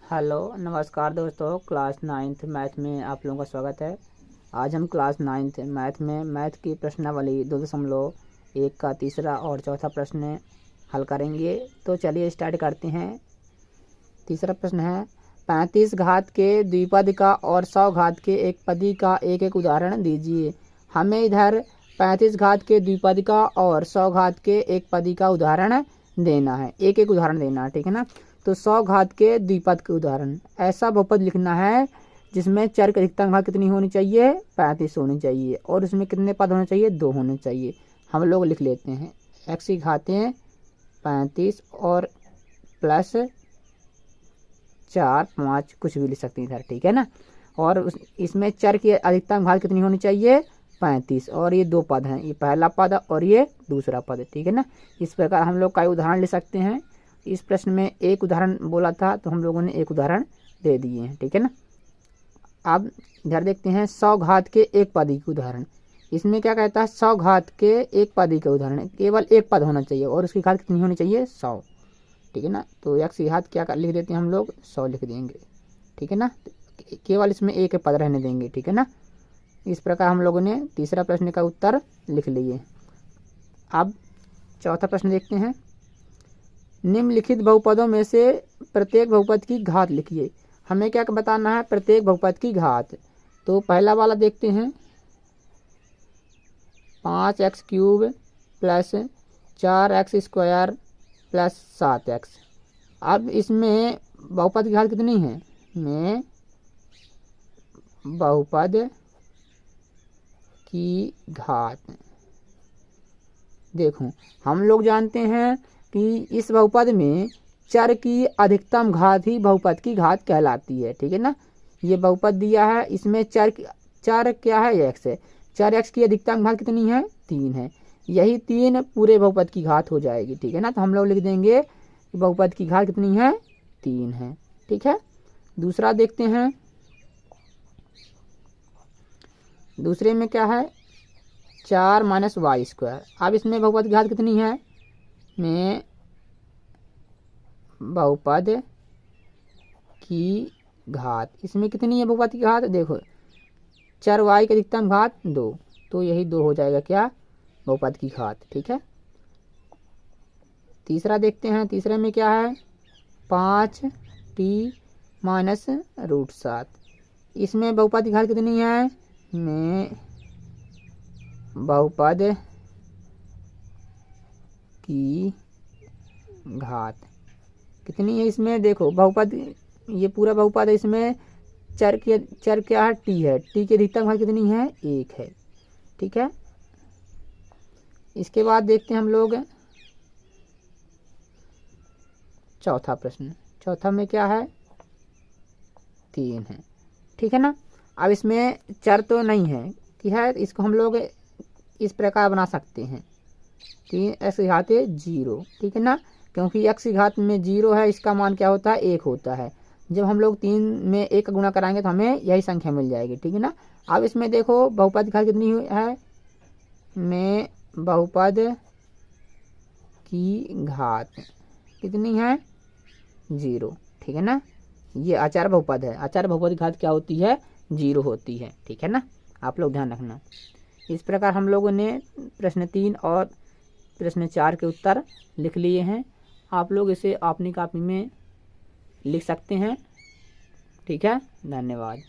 Hello नमस्कार दोस्तों, class 9th math में आप लोगों का स्वागत है। आज हम क्लास 9th मैथ में मैथ की प्रश्नावली 2.1 का तीसरा और चौथा प्रश्न हल करेंगे। तो चलिए स्टार्ट करते हैं। तीसरा प्रश्न है 35 घात के द्विपद का और 100 घात के एक पदी का एक एक उदाहरण दीजिए। हमें इधर 35 घात के द्विपद का और 100 घात के एक पदी का उदाहरण देना है, एक एक उदाहरण देना है, ठीक है ना। तो 100 घात के द्विपद के उदाहरण, ऐसा बहुपद लिखना है जिसमें चर की अधिकतम घात कितनी होनी चाहिए, 35 होनी चाहिए, और उसमें कितने पद होने चाहिए, 2 होने चाहिए। हम लोग लिख लेते हैं x की घातें 35 और प्लस 4 5 कुछ भी लिख सकते हैं इधर, ठीक है ना। और इसमें चर की अधिकतम घात कितनी होनी चाहिए, 35, और ये 2 पद हैं, ये पहला पद और ये दूसरा पद, ठीक है ना। इस प्रकार हम लोग कई उदाहरण ले सकते हैं। इस प्रश्न में एक उदाहरण बोला था तो हम लोगों ने एक उदाहरण दे दिए हैं, ठीक है ना। अब इधर देखते हैं 100 घात के एक पदी के उदाहरण। इसमें क्या कहता है, 100 घात के एक पदी के उदाहरण, केवल एक पद होना चाहिए और उसकी घात कितनी होनी चाहिए, 100, ठीक है ना। तो x की घात क्या लिख देते हैं हम लोग, 100 लिख देंगे, ठीक है ना। केवल इसमें एक पद रहने देंगे, ठीक है ना। इस प्रकार हम लोगों ने तीसरा प्रश्न का उत्तर लिख लिए। अब चौथा प्रश्न देखते हैं। निम्नलिखित बहुपदों में से प्रत्येक बहुपद की घात लिखिए। हमें क्या बताना है, प्रत्येक बहुपद की घात। तो पहला वाला देखते हैं 5x cube plus 4x square plus 7x। अब इसमें बहुपद की घात कितनी है, में बहुपद की घात देखो, हम लोग जानते हैं कि इस बहुपद में चर की अधिकतम घात ही बहुपद की घात कहलाती है, ठीक है ना। ये बहुपद दिया है, इसमें चर क्या है, x है। चर x की अधिकतम घात कितनी है, 3 है। यही 3 पूरे बहुपद की घात हो जाएगी, ठीक है ना। तो हम लोग लिख देंगे कि बहुपद की घात कितनी है, 3 है, ठीक है। दूसरा देखते हैं, दूसरे में क्या है, 4 माइनस वाई स्क्वायर। अब इसमें बहुपद की घात कितनी है, में बहुपद की घात, इसमें कितनी है बहुपद की घात, देखो चर y की अधिकतम घात 2, तो यही 2 हो जाएगा क्या, बहुपद की घात, ठीक है। तीसरा देखते हैं, तीसरे में क्या है, 5t माइनस √7। इसमें बहुपद की घात कितनी है, में बहुपद की घात कितनी है, इसमें देखो बहुपद, ये पूरा बहुपद है, इसमें चर क्या है, t है, t की अधिकतम घात कितनी है, 1 है, ठीक है। इसके बाद देखते हैं हम लोग चौथा प्रश्न। चौथा में क्या है, 3 है, ठीक है ना। अब इसमें चर तो नहीं है कि है, इसको हम लोग इस प्रकार बना सकते हैं कि x की घात 0, ठीक है ना। क्योंकि x की घात में 0 है, इसका मान क्या होता है, 1 होता है। जब हम लोग 3 में 1 का गुणा कराएंगे तो हमें यही संख्या मिल जाएगी, ठीक है ना। अब इसमें देखो बहुपद की घात कितनी है, में बहुपद की घात कितनी है, 0, ठीक है ना। ये आचार बहुपद है, आचार बहुपद की घात क्या होती है, 0 होती है, ठीक है ना। आप लोग ध्यान रखना। इस प्रकार हम लोगों ने प्रश्न 3 और प्रश्न 4 के उत्तर लिख लिए हैं। आप लोग इसे अपनी कॉपी में लिख सकते हैं, ठीक है। धन्यवाद।